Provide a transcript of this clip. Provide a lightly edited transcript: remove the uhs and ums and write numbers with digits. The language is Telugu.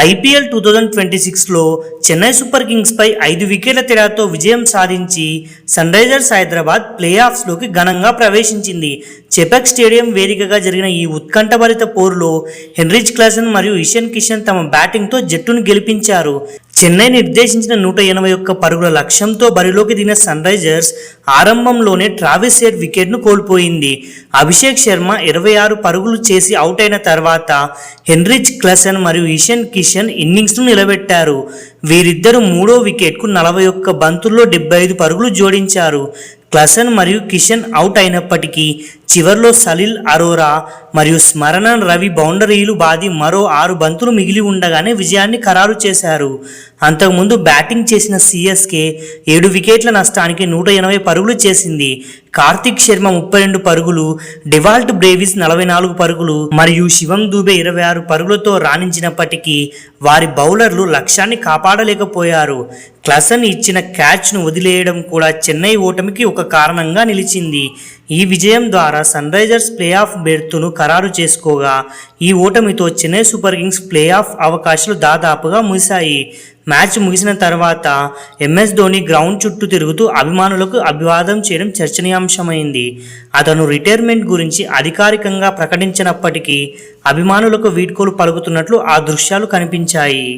ఐపీఎల్ 2026లో చెన్నై సూపర్ కింగ్స్పై 5 వికెట్ల తేడాతో విజయం సాధించి సన్ రైజర్స్ హైదరాబాద్ ప్లే ఆఫ్స్లోకి ఘనంగా ప్రవేశించింది. చెపాక్ స్టేడియం వేదికగా జరిగిన ఈ ఉత్కంఠభరిత పోరులో హెన్రిచ్ క్లాసెన్ మరియు ఇషాన్ కిషన్ తమ బ్యాటింగ్తో జట్టును గెలిపించారు. చెన్నై నిర్దేశించిన 181 పరుగుల లక్ష్యంతో బరిలోకి దిగిన సన్ రైజర్స్ ఆరంభంలోనే ట్రావిస్ హెడ్ వికెట్ను కోల్పోయింది. అభిషేక్ శర్మ 26 పరుగులు చేసి అవుట్ అయిన తర్వాత హెన్రిచ్ క్లాసెన్ మరియు ఇషాన్ కిషన్ ఇన్నింగ్స్ను నిలబెట్టారు. వీరిద్దరూ మూడో వికెట్కు 41 బంతుల్లో 75 పరుగులు జోడించారు. క్లాసెన్ మరియు కిషన్ అవుట్ అయినప్పటికీ చివర్లో సలిల్ అరోరా మరియు స్మరణన్ రవి బౌండరీలు బాది మరో 6 బంతులు మిగిలి ఉండగానే విజయాన్ని ఖరారు చేశారు. అంతకుముందు బ్యాటింగ్ చేసిన సిఎస్కే 7 వికెట్ల నష్టానికి 180 పరుగులు చేసింది. కార్తిక్ శర్మ 32 పరుగులు, డివాల్ట్ బ్రేవిస్ 44 పరుగులు మరియు శివం దూబే 26 పరుగులతో రాణించినప్పటికీ వారి బౌలర్లు లక్ష్యాన్ని కాపాడలేకపోయారు. క్లాసెన్ ఇచ్చిన క్యాచ్ను వదిలేయడం కూడా చెన్నై ఓటమికి ఒక కారణంగా నిలిచింది. ఈ విజయం ద్వారా సన్ రైజర్స్ ప్లే ఆఫ్ బెర్త్ను ఖరారు చేసుకోగా ఈ ఓటమితో Chennai Super Kings playoff అవకాశాలు దాదాపుగా ముగిశాయి. మ్యాచ్ ముగిసిన తర్వాత ఎంఎస్ ధోని గ్రౌండ్ చుట్టూ తిరుగుతూ అభిమానులకు అభివాదం చేయడం చర్చనీయాంశమైంది. అతను రిటైర్మెంట్ గురించి అధికారికంగా ప్రకటించినప్పటికీ అభిమానులకు వీడ్కోలు పలుకుతున్నట్లు ఆ దృశ్యాలు కనిపించాయి.